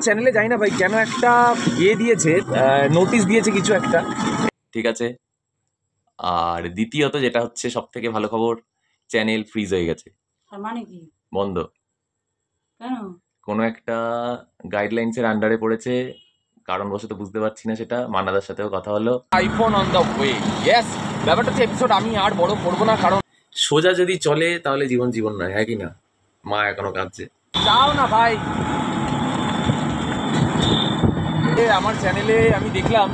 চ্যানেলে যাই না ভাই, কেন একটা দিয়েছে, নোটিশ দিয়েছে কিছু একটা, ঠিক আছে। আর দ্বিতীয়ত যেটা হচ্ছে সব থেকে ভালো খবর, চ্যানেল ফ্রিজ হয়ে গেছে। মানে কি? বন্ধ। কেন? কোনো একটা গাইডলাইন্সের আন্ডারে পড়েছে, কারণবশত বুঝতে পারছি না সেটা। মান্নাদার সাথেও কথা হলো। IPhone on the way. Yes, ব্যাপারটা হচ্ছে এপিসোড আমি আর বড় করবো না, কারণ সোজা যদি চলে তাহলে জীবন জীবন নয়, হ্যাঁ কি না? মা এখনো কাঁদছে। যাও না ভাই। আমার চ্যানেলে আমি দেখলাম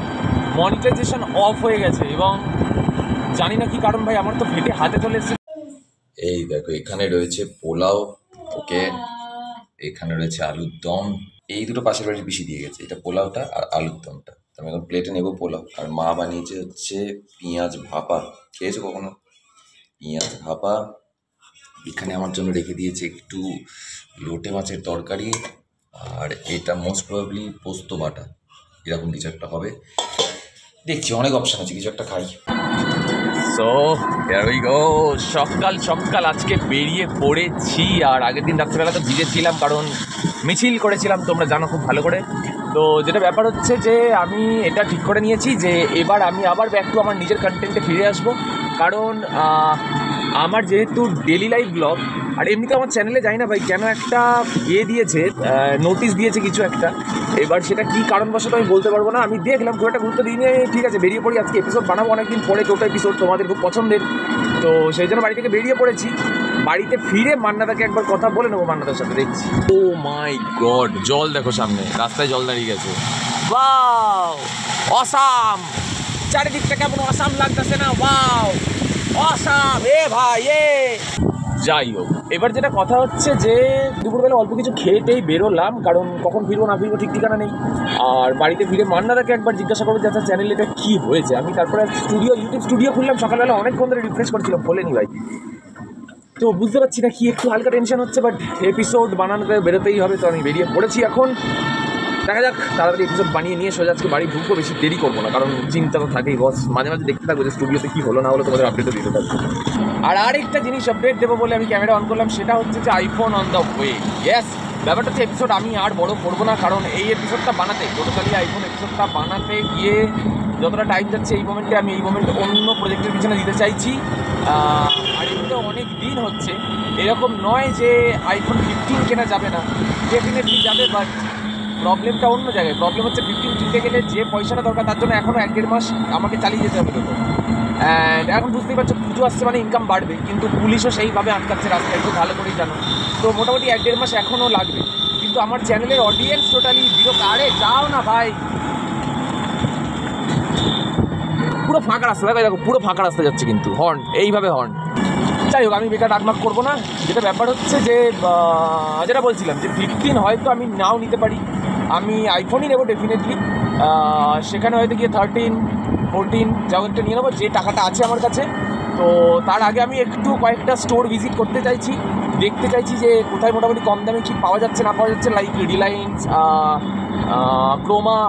মনিটাইজেশন অফ হয়ে গেছে এবং জানি না কি কারণ ভাই, আমার তো ফেটে হাতে চলে এসেছে। এই দেখো, এখানে রয়েছে পোলাও, ওকে, এখানে রয়েছে আলুর দম। এই দুটো পাশের বাড়ির পিসি দিয়ে গেছে, এটা পোলাওটা আর আলুর দমটা। তো আমি এখন প্লেটে নেবো পোলাও, আর মা বানিয়েছে হচ্ছে পেঁয়াজ ভাপা। খেয়েছো কখনো পেঁয়াজ ভাপা? এখানে আমার জন্য রেখে দিয়েছে একটু লোটে মাছের তরকারি, আর এটা মোস্ট প্রবাবলি পোস্ত বাটা, এরকম কিছু একটা হবে। দেখছি, অনেক অপশান আছে, কিছু একটা খাই। So here we go. সকাল সকাল আজকে বেরিয়ে পড়েছি, আর আগের দিন রাত্রিবেলা তো ভিজেছিলাম কারণ মিছিল করেছিলাম, তোমরা জানো খুব ভালো করে। তো যেটা ব্যাপার হচ্ছে যে আমি এটা ঠিক করে নিয়েছি যে এবার আমি আবার ব্যাক টু আমার নিজের কন্টেন্টে ফিরে আসবো, কারণ আমার যেহেতু ডেলি লাইফ ব্লগ, আর এমনিতে আমার চ্যানেলে যাই না ভাই, কেন একটা দিয়েছে, নোটিশ দিয়েছে কিছু একটা। এবার সেটা কী কারণবশত আমি বলতে পারবো না। আমি দেখলাম, খুব একটা গুরুত্ব দিই নিয়ে ঠিক আছে বেরিয়ে পড়ি। আজকে এপিসোড বানাবো অনেকদিন পরে, দুটো এপিসোড তোমাদের খুব পছন্দের, তো সেই জন্য বাড়ি থেকে বেরিয়ে পড়েছি। বাড়িতে ফিরে মান্নাদাকে একবার কথা বলে নেবো, মান্নাদার সাথে। দেখছি। ও মাই গড, জল দেখো সামনে, রাস্তায় জল দাঁড়িয়ে গেছে। Wow, awesome! চারিদিকটা কেমন অসাম লাগতেছে না? Wow, awesome! এ ভাই এ! যাই হোক, এবার যেটা কথা হচ্ছে যে দুপুরবেলা অল্প কিছু খেয়েতেই বেরোলাম, কারণ কখন ফিরবো না ফিরবো ঠিক ঠিকানা নেই। আর বাড়িতে ফিরে মান্নাদাকে একবার জিজ্ঞাসা করবো যে আচ্ছা চ্যানেলে এটা কী হয়েছে। আমি তারপরে ইউটিউব স্টুডিও খুললাম সকালবেলা, অনেকক্ষণ ধরে রিফ্রেশ করছিলাম, বলেনি ভাই। তো বুঝতে পারছি না কি, একটু হালকা টেনশন হচ্ছে, বাট এপিসোড বানানোতে বেরোতেই হবে, তো আমি বেরিয়ে পড়েছি এখন। দেখা যাক, তাড়াতাড়ি এপিসোড বানিয়ে নিয়ে সোজা আজকে বাড়ি ঢুকবো, বেশি দেরি করবো না, কারণ চিন্তা তো থাকেই বস। মাঝে মাঝে দেখতে থাকবো যে স্টুডিওতে কী হলো না হলো, তোমাদের আপডেটও দিতে থাকবো। আর আরেকটা জিনিস আপডেট দেবো বলে আমি ক্যামেরা অন করলাম, সেটা হচ্ছে যে iPhone on the way. Yes, ব্যাপারটা হচ্ছে এপিসোড আমি আর বড় করবো না, কারণ এই এপিসোডটা বানাতে, টোটালি আইফোন এপিসোডটা বানাতে গিয়ে যতটা টাইম যাচ্ছে, এই মোমেন্টে আমি এই মোমেন্টে অন্য প্রজেক্টের পিছনে দিতে চাইছি। আর এগুলো অনেক দিন হচ্ছে, এরকম নয় যে আইফোন 15 কেনা যাবে না, ডেফিনেটলি যাবে, বাট প্রবলেমটা অন্য জায়গায়। প্রবলেম হচ্ছে 15 কিনতে গেলে যে পয়সাটা দরকার তার জন্য এখনও 1-1.5 মাস আমাকে চালিয়ে যেতে হবে। তো অ্যান্ড এখন বুঝতেই পারছো, পুজো আসছে মানে ইনকাম বাড়বে, কিন্তু পুলিশও সেইভাবে আটকাচ্ছে রাস্তায়, একটু ভালো করেই জানো। তো মোটামুটি 1-1.5 মাস এখনও লাগবে, কিন্তু আমার চ্যানেলের অডিয়েন্স টোটালি বিরক্ত। আরে যাও না ভাই, পুরো ফাঁকা রাস্তা, দেখো পুরো ফাঁকা রাস্তা যাচ্ছে, কিন্তু হর্ন, এইভাবে হর্ন। যাই হোক, আমি বেকার ডাকমাক করবো না। যেটা ব্যাপার হচ্ছে যে যেটা বলছিলাম যে 15 হয়তো আমি নাও নিতে পারি, আমি আইফোনই নেবো ডেফিনেটলি। সেখানে হয়তো গিয়ে 13, 14 যাও একটা নিয়ে নেবো, যে টাকাটা আছে আমার কাছে। তো তার আগে আমি একটু কয়েকটা স্টোর ভিজিট করতে চাইছি, দেখতে চাইছি যে কোথায় মোটামুটি কম দামে কী পাওয়া যাচ্ছে না পাওয়া যাচ্ছে, like Reliance, Croma,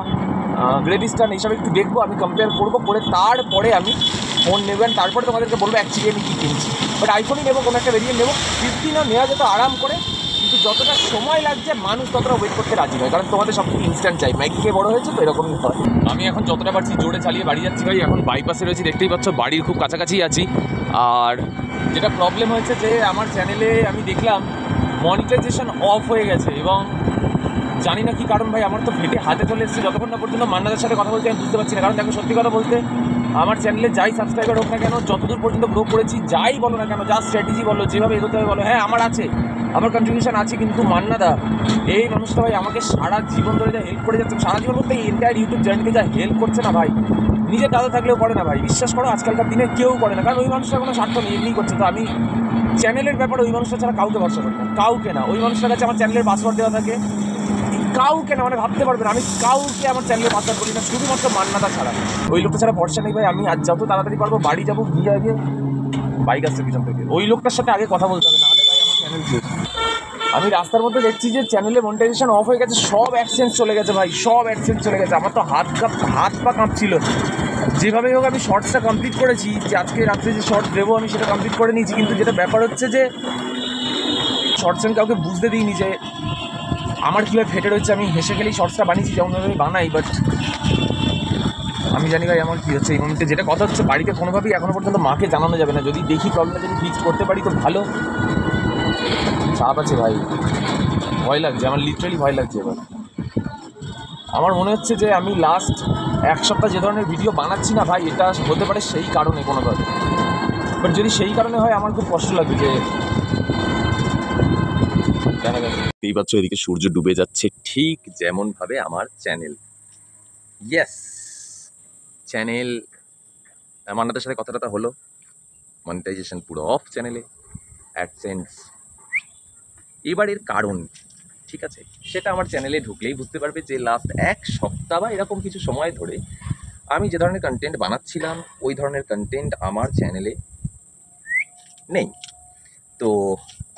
great eastern, এইসব একটু দেখবো, আমি কম্পেয়ার করবো, করে তারপরে আমি ফোন নেবেন, তারপরে তোমাদেরকে বলবো অ্যাকচুয়ালি আমি কী কিনছি। বাট আইফোনই নেবো, কোনো একটা ভেরিয়েন্ট নেবো। 15ও নেওয়া যেত আরাম করে, কিন্তু যতটা সময় লাগছে মানুষ ততটা ওয়েট করতে রাজি নয়, কারণ তোমাদের সব কিছু ইনস্ট্যান্ট চাই। ম্যাগি খেয়ে বড়ো হয়েছে তো, এরকমই হয়। আমি এখন যতটা পারছি জোরে চালিয়ে বাড়ি যাচ্ছি ভাই। এখন বাইপাসে রয়েছি, দেখতেই পাচ্ছ, বাড়ির খুব কাছাকাছি আছি। আর যেটা প্রবলেম হয়েছে যে আমার চ্যানেলে আমি দেখলাম মনিটাইজেশন অফ হয়ে গেছে, এবং জানি না কি কারণ ভাই, আমার তো ফেটে হাতে চলে এসেছে। যতক্ষণ না পর্যন্ত মান্নাদের সাথে কথা বলতে আমি বুঝতে পারছি না, কারণ দেখো সত্যি কথা বলতে আমার চ্যানেলে যাই সাবস্ক্রাইবার হোক না কেন, যতদূর পর্যন্ত গ্রো করেছি, যাই বলো না কেন, যা স্ট্র্যাটেজি বলো, যেভাবে এগোতে হবে বলো, হ্যাঁ আমার আছে, আমার কন্ট্রিবিউশন আছে, কিন্তু মান্নাদা এই মানুষটা ভাই আমাকে সারা জীবন ধরে যা হেল্প করে যাচ্ছে, সারা জীবন বলতে এন্টায়ার ইউটিউব জার্নিতে যা হেল্প করছে না ভাই, নিজের দাদা থাকলেও করে না ভাই, বিশ্বাস করো আজকালকার দিনে কেউ করে না, কারণ ওই মানুষটার কোনো স্বার্থ নেই, এমনি করছে। তো আমি চ্যানেলের ব্যাপারে ওই মানুষটা ছাড়া কাউকে ভরসা করি না, কাউকে না। ওই মানুষটার কাছে আমার চ্যানেলের পাসওয়ার্ড দেওয়া থাকে, কাউকে না, মানে ভাবতে পারবেন আমি কাউকে আমার চ্যানেলে পাসওয়ার্ড করি না, শুধুমাত্র মান্নাদা ছাড়া। ওই লোকটা ছাড়া ভরসা নেই ভাই। আমি আজ যত তাড়াতাড়ি পারবো বাড়ি যাবো, গিয়ে আগে বাইক আসছে পিছন থেকে, ওই লোকটার সাথে আগে কথা বলতে হবে, নাহলে ভাই আমার চ্যানেল শেষ। আমি রাস্তার মধ্যে দেখছি যে চ্যানেলে মনিটাইজেশন অফ হয়ে গেছে, সব অ্যাডসেন্স চলে গেছে ভাই, সব অ্যাডসেন্স চলে গেছে। আমার তো হাত পা কাঁপছিল। যেভাবেই হোক আমি শর্টসটা কমপ্লিট করেছি, যে আজকে রাত্রে যে শর্টস দেবো আমি সেটা কমপ্লিট করে নিয়েছি, কিন্তু যেটা ব্যাপার হচ্ছে যে শর্টস আমি কাউকে বুঝতে দিইনি যে আমার কীভাবে ফেটে রয়েছে আমি হেসে খেলেই শর্টসটা বানিয়েছি, যেমনভাবে আমি বানাই, বাট আমি জানি ভাই আমার কী হচ্ছে এই মুহূর্তে। যেটা কথা হচ্ছে, বাড়িতে কোনোভাবেই এখনও পর্যন্ত মাকে জানানো যাবে না। যদি দেখি প্রবলেমটা যদি ফিক্স করতে পারি তো ভালো। চাপ আছে ভাই, ভয় লাগছে আমার, লিটারালি ভয় লাগছে এবার। আমার মনে হচ্ছে যে আমি লাস্ট এক সপ্তাহ যে ধরনের ভিডিও বানাচ্ছি না ভাই, এটা হতে পারে সেই কারণে কোনোভাবে। বাট যদি সেই কারণে হয় আমার খুব কষ্ট লাগবে যে কেন কেন। এই পাচ্ছ এদিকে সূর্য ডুবে যাচ্ছে, ঠিক যেমনভাবে আমার চ্যানেল। ইয়েস, চ্যানেল মান্নাদের সাথে কথাটা হলো, মনিটাইজেশন পুরো অফ চ্যানেলে, অ্যাডসেন্স। এবারের কারণ ঠিক আছে, সেটা আমার চ্যানেলে ঢুকলেই বুঝতে পারবে যে লাস্ট এক সপ্তাহ বা এরকম কিছু সময় ধরে আমি যে ধরনের কন্টেন্ট বানাচ্ছিলাম ওই ধরনের কন্টেন্ট আমার চ্যানেলে নেই। তো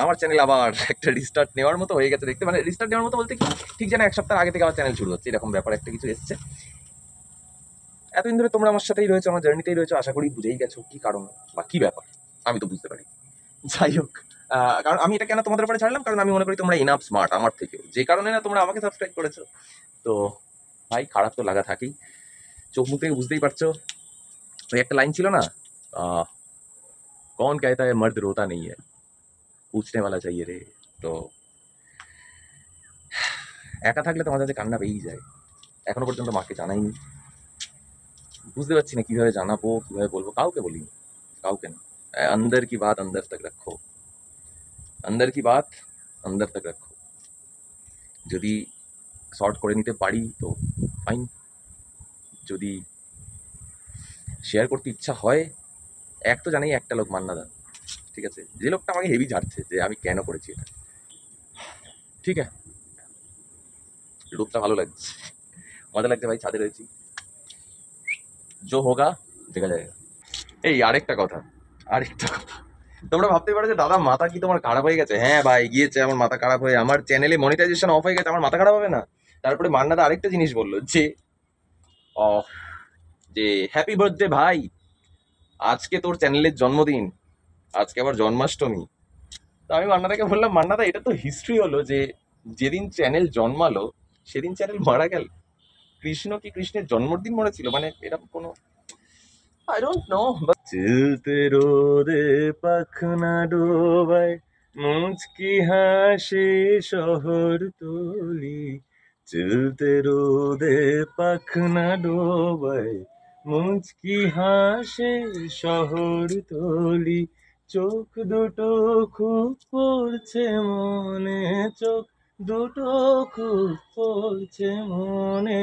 আমার চ্যানেল আবার একটা রিস্টার্ট নেওয়ার মতো হয়ে গেছে দেখতে, মানে রিস্টার্ট নেওয়ার মতো বলতে কি, ঠিক যেন এক সপ্তাহ আগে থেকে আমার চ্যানেল শুরু হচ্ছে এরকম ব্যাপার একটা কিছু এসছে। এতদিন ধরে তোমরা আমার সাথেই রয়েছো, আমার জার্নিতেই রয়েছো, আশা করি বুঝেই গেছো কি কারণ বা কি ব্যাপার। আমি তো বুঝতে পারি। যাই হোক, কারণ আমি এটা কেন তোমাদের উপরে ছাড়লাম, কারণ আমি মনে করি তোমরা ইনাফ স্মার্ট আমার থেকেও, যে কারণে না তোমরা আমাকে সাবস্ক্রাইব করেছো। তো ভাই খারাপ তো লাগা থাকেই, চোখ মুখ থেকে বুঝতেই পারছো। ওই একটা লাইন ছিল না, কন कहता है मर्द रोता नहीं है, पूछने वाला चाहिए রে। তো একা থাকলে তোমার কাছে কান্না পেয়েই যায়। এখনো পর্যন্ত মাকে জানাইনি, বুঝতে পারছি না কিভাবে জানাবো, কিভাবে বলবো। কাউকে বলিনি, কাউকে না। अंदर की बात अंदर तक रखो, अंदर की बात अंदर तक रखो। যদি শর্ট করে নিতে পারি তো ফাইন, যদি শেয়ার করতে ইচ্ছা হয়, এক তো জানি একটা লোক মান্নাদা, ঠিক আছে, যে লোকটা আমাকে হেভি ঝাড়ছে যে আমি কেন করেছি এটা। ঠিক আছে, রোদটা ভালো লাগছে, মজা লাগছে ভাই, ছাদে রয়েছি, জো হোগা দেখা যায়। এই আরেকটা কথা, তোমরা ভাবতে পারো যে দাদা মাথা কি তোমার খারাপ হয়ে গেছে। হ্যাঁ ভাই, গিয়েছে আমার মাথা খারাপ হয়ে, আমার চ্যানেলে মনিটাইজেশন অফ হয়ে গেছে, আমার মাথা খারাপ হবে না? তারপরে মান্নাদা আরেকটা জিনিস বললো যে যে হ্যাপি বার্থডে ভাই, আজকে তোর চ্যানেলের জন্মদিন, আজকে আবার জন্মাষ্টমী। তো আমি মান্নাদাকে বললাম, মান্নাদা এটা তো হিস্ট্রি হলো যে যেদিন চ্যানেল জন্মালো সেদিন চ্যানেল মারা গেল। কৃষ্ণ কি কৃষ্ণের জন্মদিন মনে ছিল? মানে এরকম কোনো I don't know. চলতে রোদে পাখনা ডোবায়, মুচকি হাসি শহর তলি, চলতে রোদে পাখনা ডোবায়, মুচকি হাসে শহর তলি, চোখ দুটো খুব পড়ছে মনে, চোখ দুটো খুব পড়ছে মনে,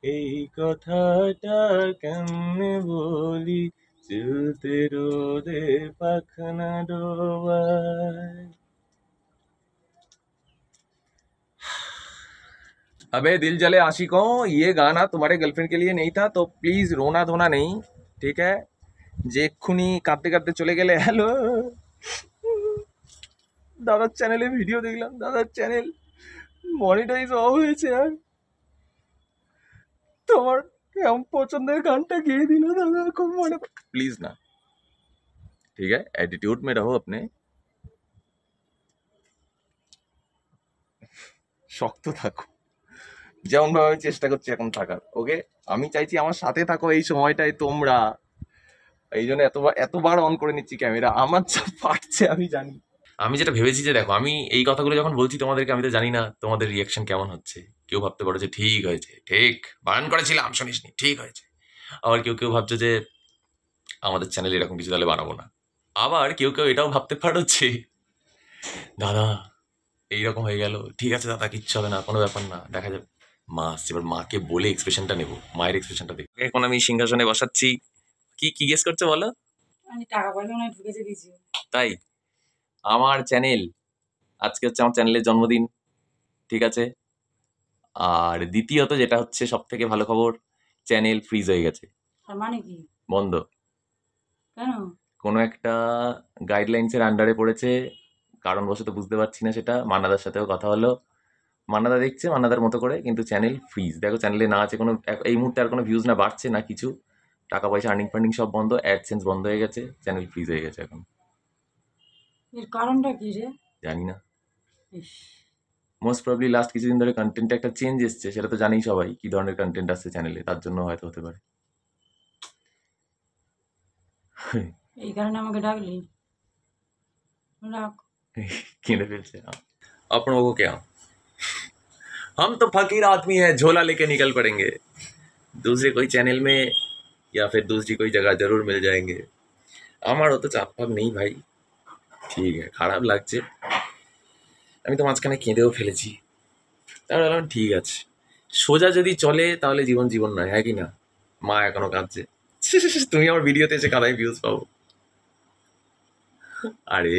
এই কথাটা কেমনে বলি, চলতে রোদে পাখনা ডোবায়। अबे दिल जले आशिकों, ये गाना तुम्हारे गर्लफ्रेंड के लिए नहीं था, तो प्लीज रोना धोना नहीं, ठीक है? যে এক্ষুনি কাঁদতে কাঁদতে চলে গেলে, হ্যালো দাদার চ্যানেলে ভিডিও দেখলাম, দাদার চ্যানেল মনিটাইজ অফ হয়েছে, আর তোমার কেমন পছন্দের গানটা গেয়ে দিল দাদা, খুব মনে। প্লিজ না, ঠিক আছে, एटीट्यूड में रहो अपने, শক্ত থাকো, যেমন ভাবে আমি চেষ্টা করছি এখন থাকার। ওকে, আমি চাইছি আমার সাথে থাকো এই সময়টায় তোমরা, এই জন্য এতবার অন করে নিচ্ছি ক্যামেরা, আমার যা ফাটছে আমি জানি। আমি যেটা ভেবেছি যে দেখো, আমি এই কথাগুলো যখন বলছি তোমাদেরকে, আমি তো জানি না তোমাদের রিয়াকশন কেমন হচ্ছে। কেউ ভাবতে পারো যে ঠিক হয়েছে, ঠিক বারণ করেছিলাম শুনিসনি, ঠিক হয়েছে। আবার কেউ কেউ ভাবছো যে আমাদের চ্যানেলে এরকম কিছু তাহলে বানাবো না। আবার কেউ কেউ এটাও ভাবতে পারো যে দাদা এইরকম হয়ে গেল, ঠিক আছে দাদা কিচ্ছু হবে না, কোনো ব্যাপার না, দেখা যাবে। মা আসছে, এবার মাকে বলে এক্সপ্রেশনটা নেবো, মায়ের এক্সপ্রেশনটা দেখো। এখন আমি সিংহাসনে বসাচ্ছি। কি গেস করছো বলো? আমি টাকা পয়সা মনে হয় ঢুকেছে দিয়েছি। তাই আমার চ্যানেল, আজকে হচ্ছে আমার চ্যানেলের জন্মদিন, ঠিক আছে। আর দ্বিতীয়ত যেটা হচ্ছে সব থেকে ভালো খবর, চ্যানেল ফ্রিজ হয়ে গেছে, তার মানে কি? বন্ধ। কেন? কোনো একটা গাইডলাইন্সের আন্ডারে পড়েছে, কারণবশত বুঝতে পারছি না সেটা। মান্নাদার সাথেও কথা হলো, মান্নাদা দেখছে মান্নাদার মতো করে, কিন্তু চ্যানেল ফ্রিজ। দেখো চ্যানেলে না আছে কোনো, এই মুহূর্তে আর কোনো ভিউজ না বাড়ছে না কিছু, টাকা পয়সা আর্নিং ফান্ডিং সব বন্ধ, অ্যাডসেন্স বন্ধ হয়ে গেছে, চ্যানেল ফ্রিজ হয়ে গেছে এখন। এর কারণটা কি রে? জানি না। ইস, মোস্ট প্রবলি লাস্ট কিছুদিন ধরে কন্টেন্টে একটা চেঞ্জ এসছে, সেটা তো জানেই সবাই কি ধরনের কন্টেন্ট আসছে চ্যানেলে, তার জন্য হয়তো হতে পারে। এই কারণে আমাকে ডাকলি, রাখ। किने फिर से हाँ। अपनों को क्या, हम तो फकीर आदमी है, झोला लेके निकल पड़ेंगे, दूसरे कोई चैनल में या फिर दूसरी कोई जगह जरूर मिल जाएंगे। আমারও তো চাপ ফাপ নেই ভাই, ঠিক আছে, খারাপ লাগছে, আমি তো মাঝখানে কেঁদেও ফেলেছি, তাহলে বললাম ঠিক আছে, সোজা যদি চলে তাহলে জীবন জীবন নয়, হ্যাঁ কি না? মা এখনো কাঁদছে, তুমি আমার ভিডিওতে এসে কাদায় ভিউজ পাবো। আরে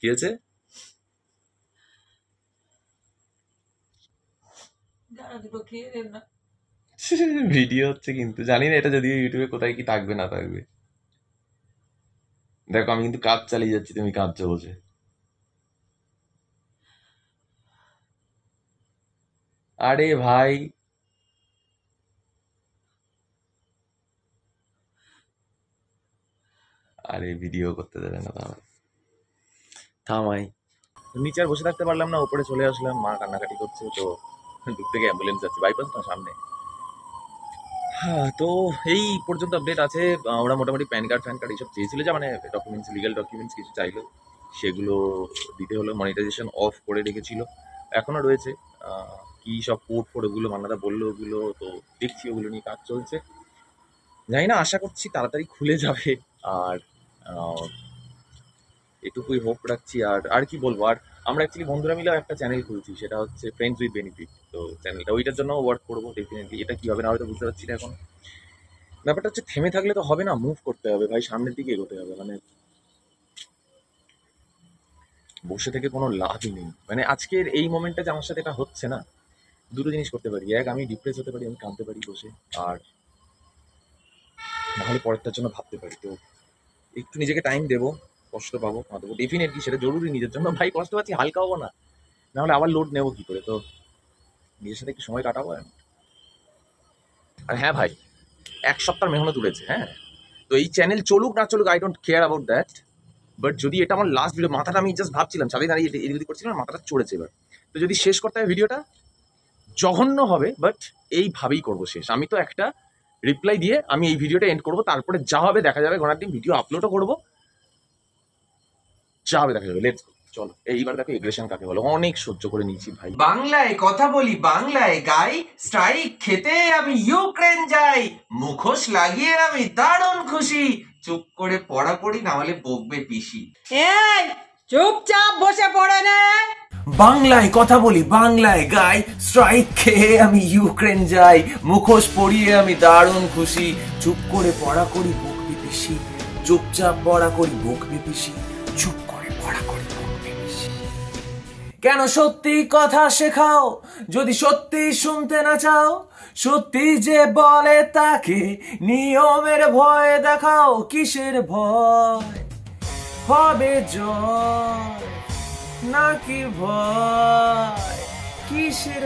কি হয়েছে? ভিডিও হচ্ছে কিন্তু, জানি না এটা যদিও ইউটিউবে কোথায় কি থাকবে না থাকবে। দেখো আমি কিন্তু কাজ চালিয়ে যাচ্ছি, তুমি কাঁদছো বসে। আরে ভাই আরে ভিডিও করতে দেবে না তাহলে থামাই। নিচে আর বসে থাকতে পারলাম না, উপরে চলে আসলাম, মা কান্নাকাটি করছে, তো দূর থেকে অ্যাম্বুলেন্স যাচ্ছে, বাইপাস না সামনে। হ্যাঁ, তো এই পর্যন্ত আপডেট আছে। ওরা মোটামুটি প্যান কার্ড ফ্যান কার্ড এইসব চেয়েছিল, যে মানে ডকুমেন্টস, লিগাল ডকুমেন্টস কিছু চাইলো, সেগুলো দিতে হলো। মনিটাইজেশন অফ করে রেখেছিল, এখনও রয়েছে। কী সব কোড ফোড ওগুলো মান্নাদা বললো, ওগুলো তো দেখছি, ওগুলো নিয়ে কাজ চলছে। জানি না, আশা করছি তাড়াতাড়ি খুলে যাবে। আর এটুকুই হোপ রাখছি। আর আর কি বলবো, আর আমরা অ্যাকচুয়ালি বন্ধুরা মিলেও একটা চ্যানেল খুলছি, সেটা হচ্ছে ফ্রেন্ডস উইথ বেনিফিট। তো চ্যানেলটা ওইটার জন্য ওয়ার্ক করবো ডেফিনেটলি। এটা কী হবে না হয়তো বুঝতে পারছি না এখন। ব্যাপারটা হচ্ছে থেমে থাকলে তো হবে না, মুভ করতে হবে ভাই, সামনের দিকে এগোতে হবে। মানে বসে থেকে কোনো লাভই নেই। মানে আজকের এই মোমেন্টটা যে আমার সাথে এটা হচ্ছে না, দুটো জিনিস করতে পারি। এক, আমি ডিপ্রেস হতে পারি, আমি কাঁদতে পারি বসে, আর নাহলে পরেরটার জন্য ভাবতে পারি। তো একটু নিজেকে টাইম দেবো, কষ্ট পাবো, কাঁদবো ডেফিনেটলি, সেটা জরুরি নিজের জন্য ভাই। কষ্ট পাচ্ছি, হালকা হবো না, নাহলে আবার লোড নেবো কী করে? তো নিজের সাথে একটু সময় কাটাবো। আর হ্যাঁ ভাই, 1 সপ্তাহ মেহনত তুলেছে, হ্যাঁ। তো এই চ্যানেল চলুক না চলুক, I don't care about that. But যদি এটা আমার লাস্ট ভিডিও, মাথাটা আমি জাস্ট ভাবছিলাম, চালিয়ে দাঁড়িয়ে এদিক করছিলাম, মাথাটা চড়েছে এবার। তো যদি শেষ করতে হয় ভিডিওটা, জঘন্য হবে, বাট এইভাবেই করবো শেষ। আমি তো একটা রিপ্লাই দিয়ে আমি এই ভিডিওটা এন্ড করবো, তারপরে যা হবে দেখা যাবে। ঘোড়ার দিন ভিডিও আপলোডও করবো, যা হবে দেখা যাবে। লেটস গো, চলো। এইবার দেখো এগ্রেশন কাকে বলো, অনেক সহ্য করে নিয়েছি ভাই। বাংলায় কথা বলি, বাংলায় গাই, স্ট্রাইক খেতে আমি ইউক্রেন যাই, মুখোশ লাগিয়ে আমি দারুণ খুশি, চুপ করে পড়া পড়ি, না হলে বকবে পিসি। এই চুপচাপ বসে পড়ে নে। বাংলায় কথা বলি, বাংলায় গাই, স্ট্রাইক খেয়ে আমি ইউক্রেন যাই, মুখোশ পরিয়ে আমি দারুণ খুশি, চুপ করে পড়া করি, বকবে পিসি, চুপচাপ পড়া করি, বকবে পিসি, চুপ করে পড়া করি, বকবে পিসি। কেন সত্যি কথা শেখাও যদি সত্যি শুনতে না চাও, সত্যি যে বলে তাকে নিয়মের ভয় দেখাও, কিসের ভয় হবে জয় নাকি ভয়, কিসের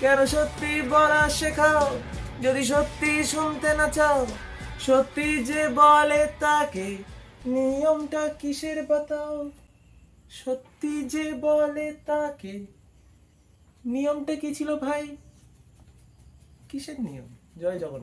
কেন সত্যি বলা শেখাও যদি সত্যি শুনতে না চাও, সত্যি যে বলে তাকে নিয়মটা কিসের বাতাও, সত্যি যে বলে তাকে নিয়মটা কি ছিল ভাই, কিসের নিয়ম? জয় জগন্নাথ।